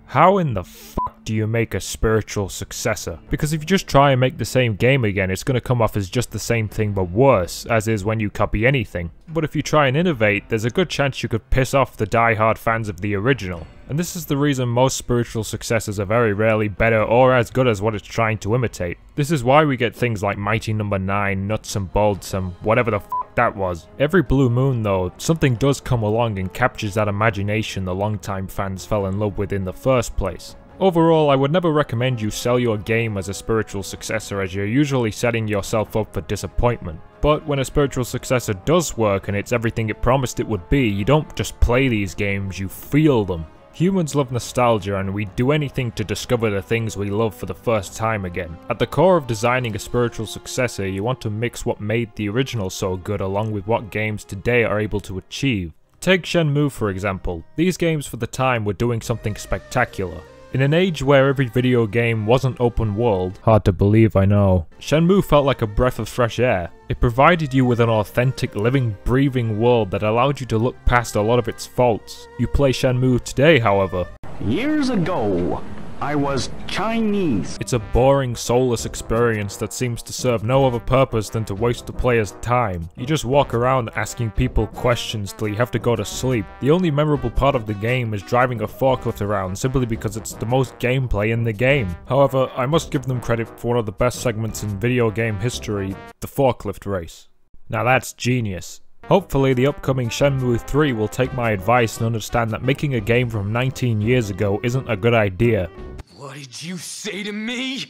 How in the fuck do you make a spiritual successor? Because if you just try and make the same game again, it's gonna come off as just the same thing but worse, as is when you copy anything. But if you try and innovate, there's a good chance you could piss off the die-hard fans of the original. And this is the reason most spiritual successors are very rarely better or as good as what it's trying to imitate. This is why we get things like Mighty No. 9, Nuts and Bolts, and whatever the fuck that was. Every blue moon though, something does come along and captures that imagination the longtime fans fell in love with in the first place. Overall, I would never recommend you sell your game as a spiritual successor, as you're usually setting yourself up for disappointment. But when a spiritual successor does work and it's everything it promised it would be, you don't just play these games, you feel them. Humans love nostalgia, and we do anything to discover the things we love for the first time again. At the core of designing a spiritual successor, you want to mix what made the original so good along with what games today are able to achieve. Take Shenmue for example. These games for the time were doing something spectacular. In an age where every video game wasn't open world, hard to believe I know, Shenmue felt like a breath of fresh air. It provided you with an authentic, living, breathing world that allowed you to look past a lot of its faults. You play Shenmue today, however. Years ago, I was Chinese. It's a boring, soulless experience that seems to serve no other purpose than to waste the player's time. You just walk around asking people questions till you have to go to sleep. The only memorable part of the game is driving a forklift around simply because it's the most gameplay in the game. However, I must give them credit for one of the best segments in video game history, the forklift race. Now that's genius. Hopefully the upcoming Shenmue 3 will take my advice and understand that making a game from 19 years ago isn't a good idea. What did you say to me?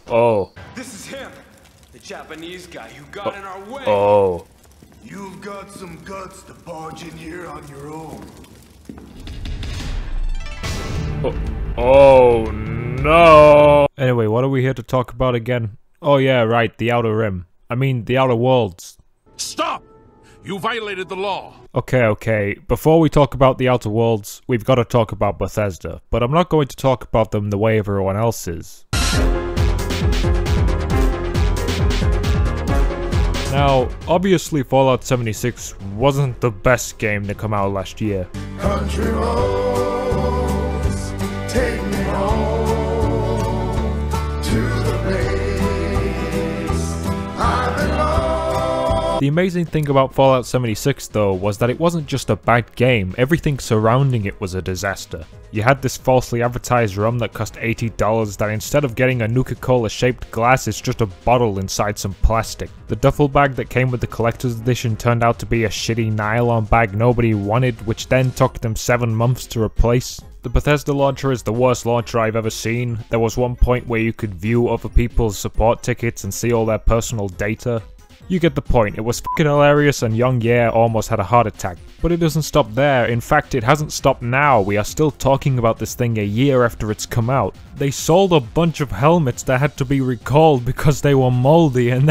Oh. This is him, the Japanese guy who got in our way. Oh. You've got some guts to barge in here on your own. Oh no. Anyway, what are we here to talk about again? Oh yeah, right, the Outer Rim. I mean, the Outer Worlds. Stop! You violated the law! Okay, before we talk about the Outer Worlds, we've got to talk about Bethesda, but I'm not going to talk about them the way everyone else is. Now, obviously Fallout 76 wasn't the best game to come out last year. Country roads, take me home to the place I belong. The amazing thing about Fallout 76 though was that it wasn't just a bad game, everything surrounding it was a disaster. You had this falsely advertised rum that cost $80 that instead of getting a Nuka-Cola shaped glass is just a bottle inside some plastic. The duffel bag that came with the collector's edition turned out to be a shitty nylon bag nobody wanted, which then took them 7 months to replace. The Bethesda launcher is the worst launcher I've ever seen. There was one point where you could view other people's support tickets and see all their personal data. You get the point, it was fucking hilarious and young Ye almost had a heart attack. But it doesn't stop there, in fact it hasn't stopped now, we are still talking about this thing a year after it's come out. They sold a bunch of helmets that had to be recalled because they were moldy, and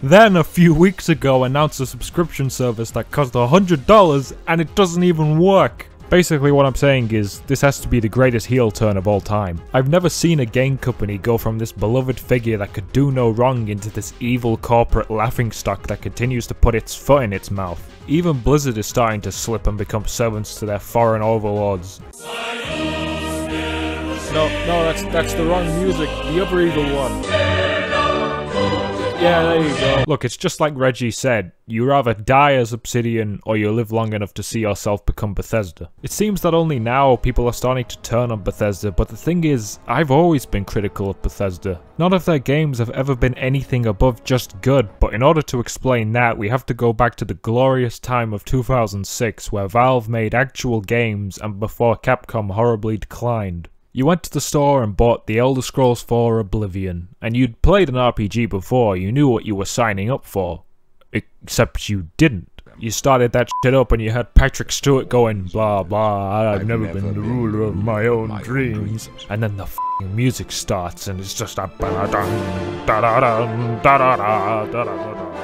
then a few weeks ago announced a subscription service that cost $100 and it doesn't even work. Basically what I'm saying is, this has to be the greatest heel turn of all time. I've never seen a game company go from this beloved figure that could do no wrong into this evil corporate laughingstock that continues to put its foot in its mouth. Even Blizzard is starting to slip and become servants to their foreign overlords. No, that's the wrong music, the other evil one. Yeah, there you go. Look, it's just like Reggie said, you rather die as Obsidian or you live long enough to see yourself become Bethesda. It seems that only now people are starting to turn on Bethesda, but the thing is, I've always been critical of Bethesda. None of their games have ever been anything above just good, but in order to explain that, we have to go back to the glorious time of 2006 where Valve made actual games and before Capcom horribly declined. You went to the store and bought The Elder Scrolls 4 Oblivion, and you'd played an RPG before, you knew what you were signing up for. Except you didn't. You started that shit up and you had Patrick Stewart going blah blah, I've never been the ruler of my own dreams. And then the f***ing music starts and it's just a ba-da-dum, da-da-dum, da-da-da, da-da-da-da.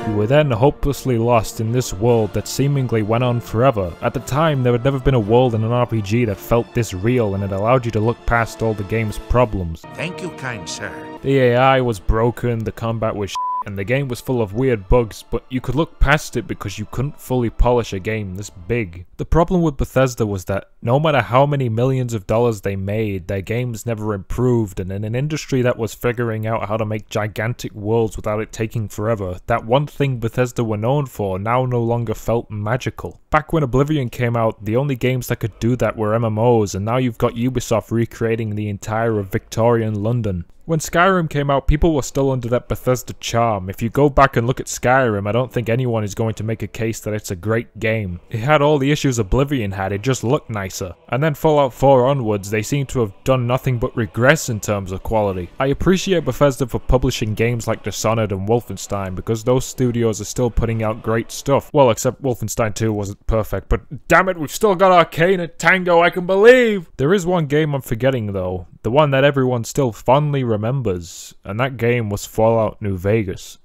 You were then hopelessly lost in this world that seemingly went on forever. At the time, there had never been a world in an RPG that felt this real and it allowed you to look past all the game's problems. Thank you, kind sir. The AI was broken, the combat was shit, and the game was full of weird bugs, but you could look past it because you couldn't fully polish a game this big. The problem with Bethesda was that no matter how many millions of dollars they made, their games never improved, and in an industry that was figuring out how to make gigantic worlds without it taking forever, that one thing Bethesda were known for now no longer felt magical. Back when Oblivion came out, the only games that could do that were MMOs, and now you've got Ubisoft recreating the entire of Victorian London. When Skyrim came out, people were still under that Bethesda charm. If you go back and look at Skyrim, I don't think anyone is going to make a case that it's a great game. It had all the issues Oblivion had, it just looked nicer. And then Fallout 4 onwards, they seem to have done nothing but regress in terms of quality. I appreciate Bethesda for publishing games like Dishonored and Wolfenstein, because those studios are still putting out great stuff. Well, except Wolfenstein 2 wasn't perfect, but damn it, we've still got Arcane and Tango, I can believe! There is one game I'm forgetting though, the one that everyone still fondly remembers, and that game was Fallout New Vegas.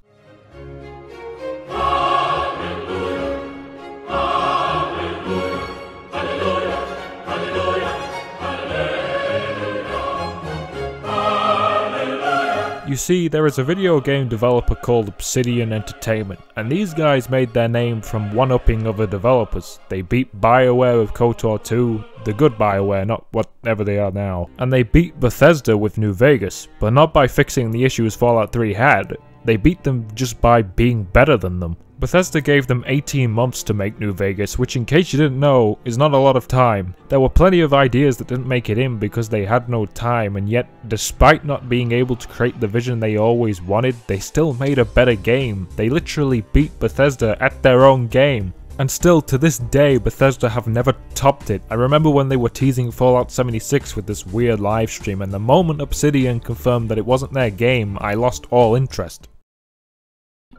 You see, there is a video game developer called Obsidian Entertainment, and these guys made their name from one-upping other developers. They beat BioWare with KOTOR 2, the good BioWare, not whatever they are now. And they beat Bethesda with New Vegas, but not by fixing the issues Fallout 3 had. They beat them just by being better than them. Bethesda gave them 18 months to make New Vegas, which in case you didn't know, is not a lot of time. There were plenty of ideas that didn't make it in because they had no time, and yet, despite not being able to create the vision they always wanted, they still made a better game. They literally beat Bethesda at their own game. And still, to this day, Bethesda have never topped it. I remember when they were teasing Fallout 76 with this weird livestream, and the moment Obsidian confirmed that it wasn't their game, I lost all interest.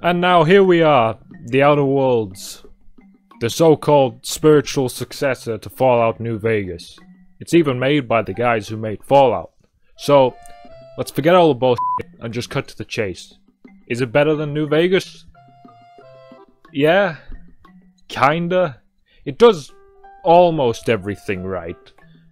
And now here we are, The Outer Worlds, the so-called spiritual successor to Fallout New Vegas. It's even made by the guys who made Fallout. So, let's forget all the bullshit and just cut to the chase. Is it better than New Vegas? Yeah, kinda. It does almost everything right,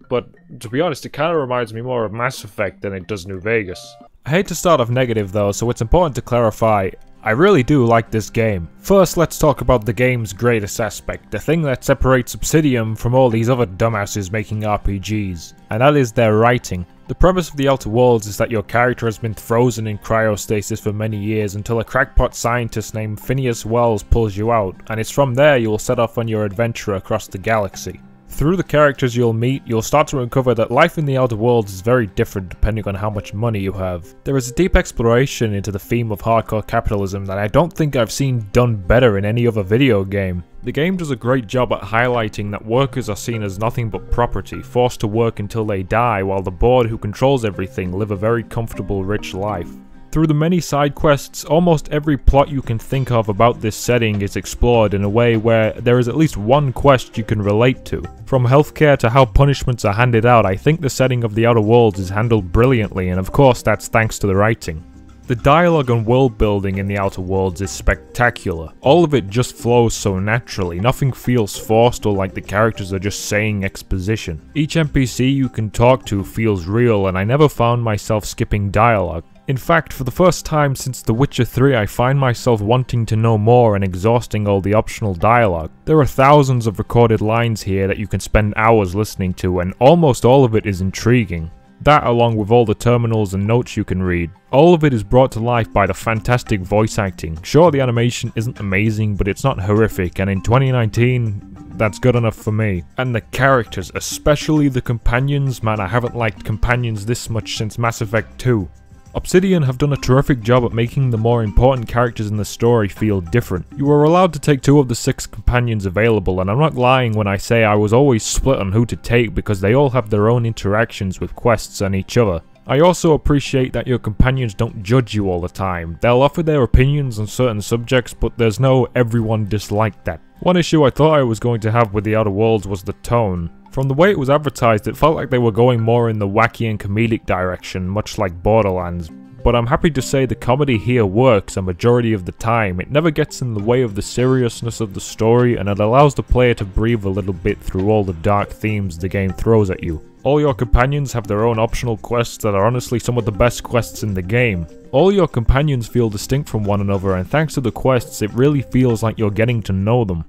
but to be honest, it kinda reminds me more of Mass Effect than it does New Vegas. I hate to start off negative though, so it's important to clarify, I really do like this game. First, let's talk about the game's greatest aspect, the thing that separates Obsidian from all these other dumbasses making RPGs, and that is their writing. The premise of The Outer Worlds is that your character has been frozen in cryostasis for many years until a crackpot scientist named Phineas Wells pulls you out, and it's from there you will set off on your adventure across the galaxy. Through the characters you'll meet, you'll start to uncover that life in the Outer Worlds is very different depending on how much money you have. There is a deep exploration into the theme of hardcore capitalism that I don't think I've seen done better in any other video game. The game does a great job at highlighting that workers are seen as nothing but property, forced to work until they die, while the board who controls everything live a very comfortable, rich life. Through the many side quests, almost every plot you can think of about this setting is explored in a way where there is at least one quest you can relate to. From healthcare to how punishments are handed out, I think the setting of the Outer Worlds is handled brilliantly, and of course that's thanks to the writing. The dialogue and world building in the Outer Worlds is spectacular. All of it just flows so naturally, nothing feels forced or like the characters are just saying exposition. Each NPC you can talk to feels real, and I never found myself skipping dialogue. In fact, for the first time since The Witcher 3, I find myself wanting to know more and exhausting all the optional dialogue. There are thousands of recorded lines here that you can spend hours listening to, and almost all of it is intriguing. That, along with all the terminals and notes you can read. All of it is brought to life by the fantastic voice acting. Sure, the animation isn't amazing, but it's not horrific, and in 2019, that's good enough for me. And the characters, especially the companions, man, I haven't liked companions this much since Mass Effect 2. Obsidian have done a terrific job at making the more important characters in the story feel different. You were allowed to take 2 of the 6 companions available, and I'm not lying when I say I was always split on who to take because they all have their own interactions with quests and each other. I also appreciate that your companions don't judge you all the time. They'll offer their opinions on certain subjects, but there's no everyone disliked that. One issue I thought I was going to have with The Outer Worlds was the tone. From the way it was advertised, it felt like they were going more in the wacky and comedic direction, much like Borderlands, but I'm happy to say the comedy here works a majority of the time. It never gets in the way of the seriousness of the story, and it allows the player to breathe a little bit through all the dark themes the game throws at you. All your companions have their own optional quests that are honestly some of the best quests in the game. All your companions feel distinct from one another, and thanks to the quests, it really feels like you're getting to know them.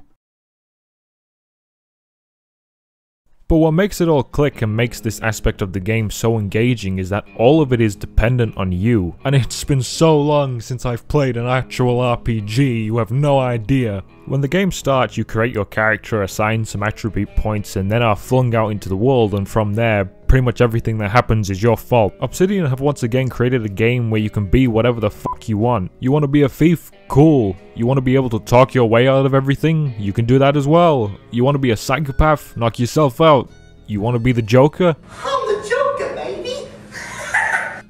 But what makes it all click and makes this aspect of the game so engaging is that all of it is dependent on you. And it's been so long since I've played an actual RPG, you have no idea. When the game starts, you create your character, assign some attribute points, and then are flung out into the world, and from there, pretty much everything that happens is your fault. Obsidian have once again created a game where you can be whatever the fuck you want. You want to be a thief? Cool. You want to be able to talk your way out of everything? You can do that as well. You want to be a psychopath? Knock yourself out. You want to be the Joker? I'm the Joker, baby!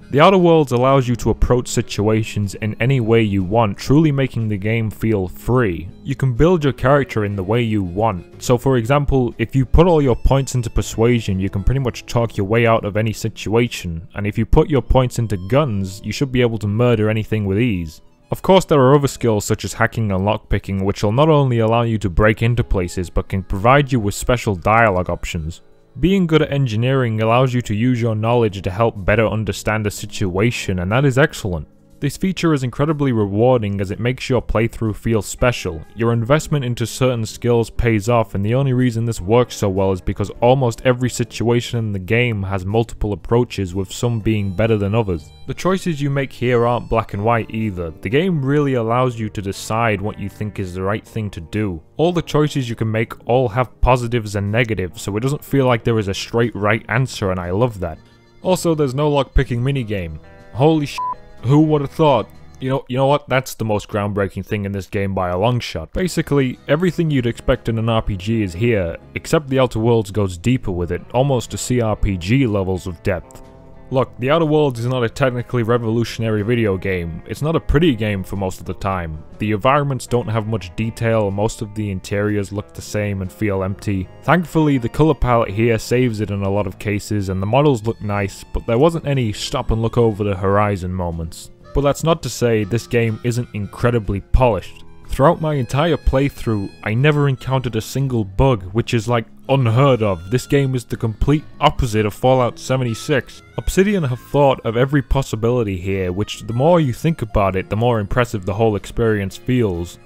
The Outer Worlds allows you to approach situations in any way you want, truly making the game feel free. You can build your character in the way you want. So for example, if you put all your points into persuasion, you can pretty much talk your way out of any situation, and if you put your points into guns, you should be able to murder anything with ease. Of course, there are other skills such as hacking and lockpicking, which will not only allow you to break into places, but can provide you with special dialogue options. Being good at engineering allows you to use your knowledge to help better understand a situation, and that is excellent. This feature is incredibly rewarding as it makes your playthrough feel special. Your investment into certain skills pays off, and the only reason this works so well is because almost every situation in the game has multiple approaches, with some being better than others. The choices you make here aren't black and white either. The game really allows you to decide what you think is the right thing to do. All the choices you can make all have positives and negatives, so it doesn't feel like there is a straight right answer, and I love that. Also, there's no lockpicking minigame. Holy shit. Who would have thought? You know what? That's the most groundbreaking thing in this game by a long shot. Basically, everything you'd expect in an RPG is here, except the Outer Worlds goes deeper with it, almost to CRPG levels of depth. Look, the Outer Worlds is not a technically revolutionary video game. It's not a pretty game for most of the time. The environments don't have much detail, and most of the interiors look the same and feel empty. Thankfully, the color palette here saves it in a lot of cases, and the models look nice, but there wasn't any stop and look over the horizon moments. But that's not to say this game isn't incredibly polished. Throughout my entire playthrough, I never encountered a single bug, which is like unheard of. This game is the complete opposite of Fallout 76. Obsidian have thought of every possibility here, which the more you think about it, the more impressive the whole experience feels.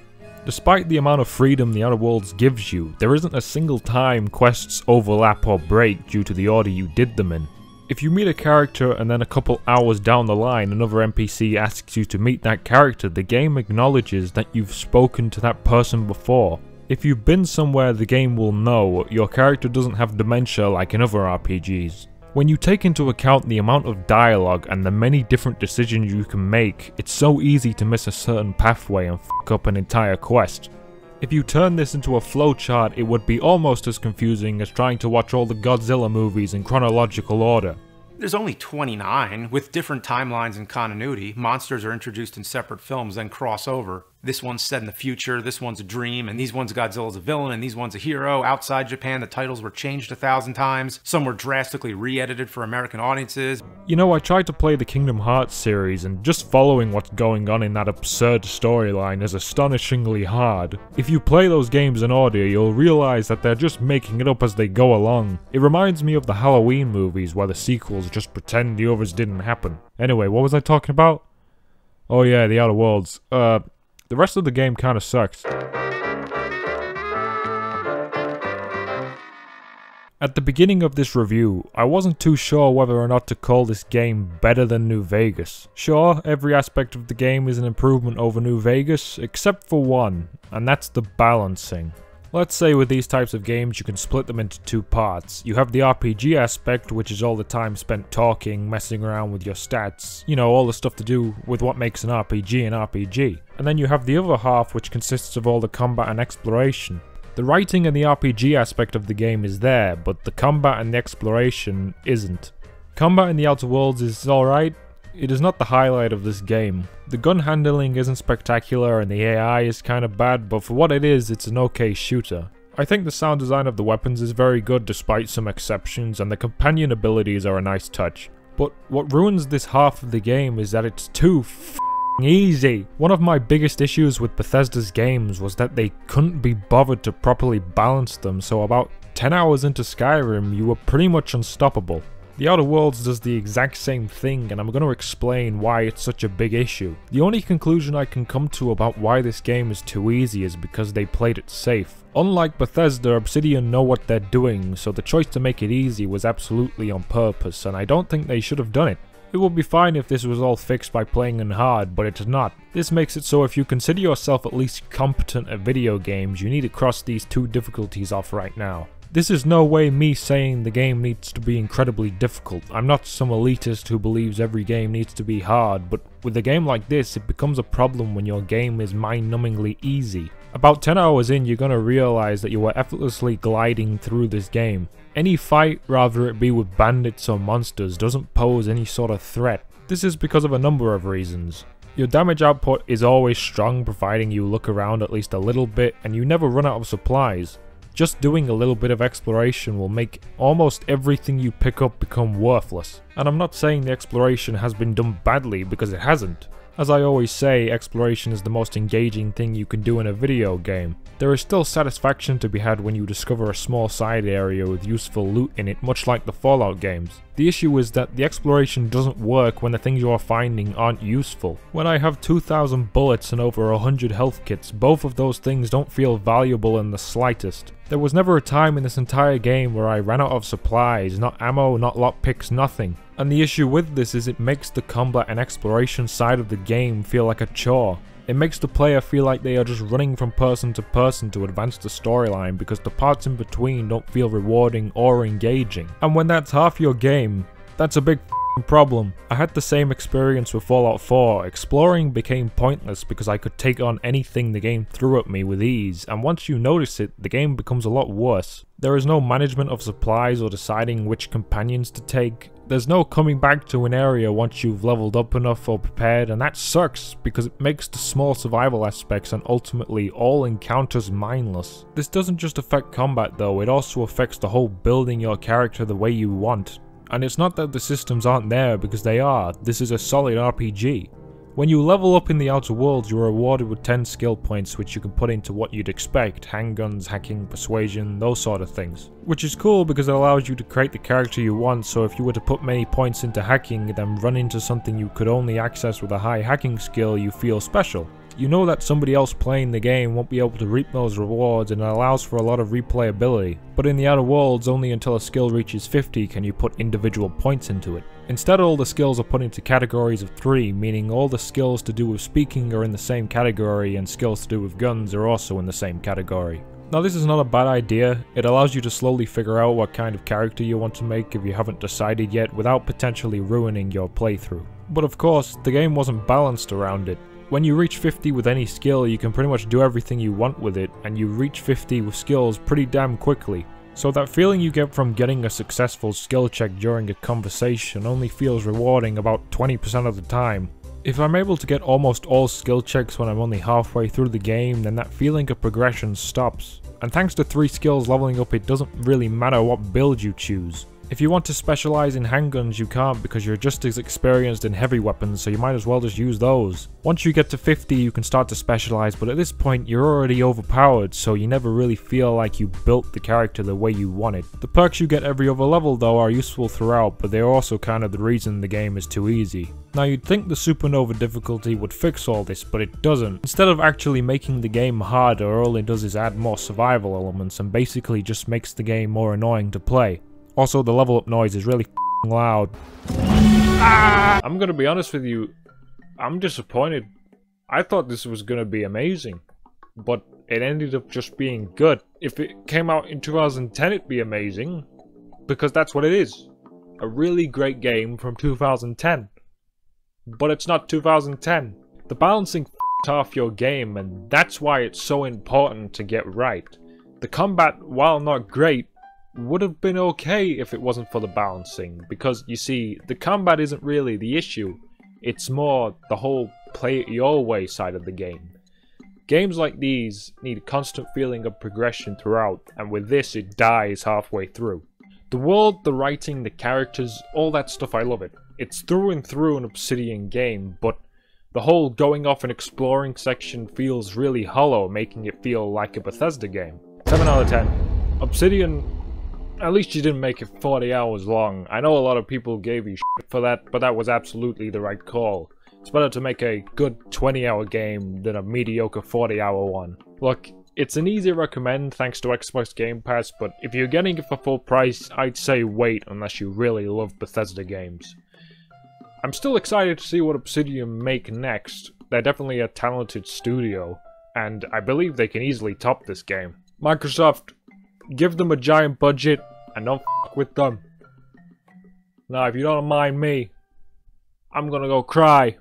Despite the amount of freedom the Outer Worlds gives you, there isn't a single time quests overlap or break due to the order you did them in. If you meet a character and then a couple hours down the line another NPC asks you to meet that character, the game acknowledges that you've spoken to that person before. If you've been somewhere, the game will know your character doesn't have dementia like in other RPGs. When you take into account the amount of dialogue and the many different decisions you can make, it's so easy to miss a certain pathway and fuck up an entire quest. If you turn this into a flowchart, it would be almost as confusing as trying to watch all the Godzilla movies in chronological order. There's only 29, with different timelines and continuity. Monsters are introduced in separate films, then cross over. This one's set in the future, this one's a dream, and these ones Godzilla's a villain, and these one's a hero. Outside Japan, the titles were changed 1,000 times. Some were drastically re-edited for American audiences. You know, I tried to play the Kingdom Hearts series, and just following what's going on in that absurd storyline is astonishingly hard. If you play those games in order, you'll realize that they're just making it up as they go along. It reminds me of the Halloween movies, where the sequels just pretend the others didn't happen. Anyway, what was I talking about? Oh yeah, the Outer Worlds. The rest of the game kinda sucks. At the beginning of this review, I wasn't too sure whether or not to call this game better than New Vegas. Sure, every aspect of the game is an improvement over New Vegas, except for one, and that's the balancing. Let's say with these types of games you can split them into two parts. You have the RPG aspect, which is all the time spent talking, messing around with your stats, you know, all the stuff to do with what makes an RPG an RPG. And then you have the other half, which consists of all the combat and exploration. The writing and the RPG aspect of the game is there, but the combat and the exploration isn't. Combat in the Outer Worlds is alright. It is not the highlight of this game. The gun handling isn't spectacular and the AI is kinda bad, but for what it is, it's an okay shooter. I think the sound design of the weapons is very good despite some exceptions, and the companion abilities are a nice touch. But what ruins this half of the game is that it's too easy. One of my biggest issues with Bethesda's games was that they couldn't be bothered to properly balance them, so about 10 hours into Skyrim you were pretty much unstoppable. The Outer Worlds does the exact same thing, and I'm going to explain why it's such a big issue. The only conclusion I can come to about why this game is too easy is because they played it safe. Unlike Bethesda, Obsidian know what they're doing, so the choice to make it easy was absolutely on purpose, and I don't think they should have done it. It would be fine if this was all fixed by playing on hard, but it's not. This makes it so if you consider yourself at least competent at video games, you need to cross these two difficulties off right now. This is no way me saying the game needs to be incredibly difficult. I'm not some elitist who believes every game needs to be hard, but with a game like this, it becomes a problem when your game is mind-numbingly easy. About 10 hours in, you're gonna realize that you are effortlessly gliding through this game. Any fight, rather it be with bandits or monsters, doesn't pose any sort of threat. This is because of a number of reasons. Your damage output is always strong, providing you look around at least a little bit, and you never run out of supplies. Just doing a little bit of exploration will make almost everything you pick up become worthless. And I'm not saying the exploration has been done badly, because it hasn't. As I always say, exploration is the most engaging thing you can do in a video game. There is still satisfaction to be had when you discover a small side area with useful loot in it, much like the Fallout games. The issue is that the exploration doesn't work when the things you are finding aren't useful. When I have 2,000 bullets and over 100 health kits, both of those things don't feel valuable in the slightest. There was never a time in this entire game where I ran out of supplies, not ammo, not lockpicks, nothing. And the issue with this is it makes the combat and exploration side of the game feel like a chore. It makes the player feel like they are just running from person to advance the storyline because the parts in between don't feel rewarding or engaging. And when that's half your game, that's a big problem. I had the same experience with Fallout 4. Exploring became pointless because I could take on anything the game threw at me with ease, and once you notice it, the game becomes a lot worse. There is no management of supplies or deciding which companions to take. There's no coming back to an area once you've leveled up enough or prepared, and that sucks because it makes the small survival aspects and ultimately all encounters mindless. This doesn't just affect combat though, it also affects the whole building your character the way you want. And it's not that the systems aren't there, because they are. This is a solid RPG. When you level up in the Outer Worlds, you're rewarded with 10 skill points which you can put into what you'd expect: handguns, hacking, persuasion, those sort of things. Which is cool because it allows you to create the character you want, so if you were to put many points into hacking, then run into something you could only access with a high hacking skill, you feel special. You know that somebody else playing the game won't be able to reap those rewards, and it allows for a lot of replayability. But in the Outer Worlds, only until a skill reaches 50 can you put individual points into it. Instead, all the skills are put into categories of 3, meaning all the skills to do with speaking are in the same category, and skills to do with guns are also in the same category. Now this is not a bad idea. It allows you to slowly figure out what kind of character you want to make if you haven't decided yet, without potentially ruining your playthrough. But of course, the game wasn't balanced around it. When you reach 50 with any skill, you can pretty much do everything you want with it, and you reach 50 with skills pretty damn quickly. So that feeling you get from getting a successful skill check during a conversation only feels rewarding about 20% of the time. If I'm able to get almost all skill checks when I'm only halfway through the game, then that feeling of progression stops. And thanks to 3 skills leveling up, it doesn't really matter what build you choose. If you want to specialize in handguns, you can't because you're just as experienced in heavy weapons, so you might as well just use those. Once you get to 50, you can start to specialize, but at this point you're already overpowered, so you never really feel like you built the character the way you wanted. The perks you get every other level though are useful throughout, but they're also kind of the reason the game is too easy. Now you'd think the supernova difficulty would fix all this, but it doesn't. Instead of actually making the game harder, all it does is add more survival elements and basically just makes the game more annoying to play. Also, the level up noise is really loud. I'm gonna be honest with you, I'm disappointed. I thought this was gonna be amazing, but it ended up just being good. If it came out in 2010, it'd be amazing, because that's what it is. A really great game from 2010. But it's not 2010. The balancing half your game, and that's why it's so important to get right. The combat, while not great, would have been okay if it wasn't for the balancing, because you see, the combat isn't really the issue, it's more the whole play it your way side of the game. Games like these need a constant feeling of progression throughout, and with this it dies halfway through. The world, the writing, the characters, all that stuff, I love it. It's through and through an Obsidian game, but the whole going off and exploring section feels really hollow, making it feel like a Bethesda game. 7 out of 10. Obsidian, at least you didn't make it 40 hours long. I know a lot of people gave you shit for that, but that was absolutely the right call. It's better to make a good 20-hour game than a mediocre 40-hour one. Look, it's an easy recommend thanks to Xbox Game Pass, but if you're getting it for full price, I'd say wait unless you really love Bethesda games. I'm still excited to see what Obsidian make next. They're definitely a talented studio, and I believe they can easily top this game. Microsoft, give them a giant budget and don't f**k with them. Now, if you don't mind me, I'm gonna go cry.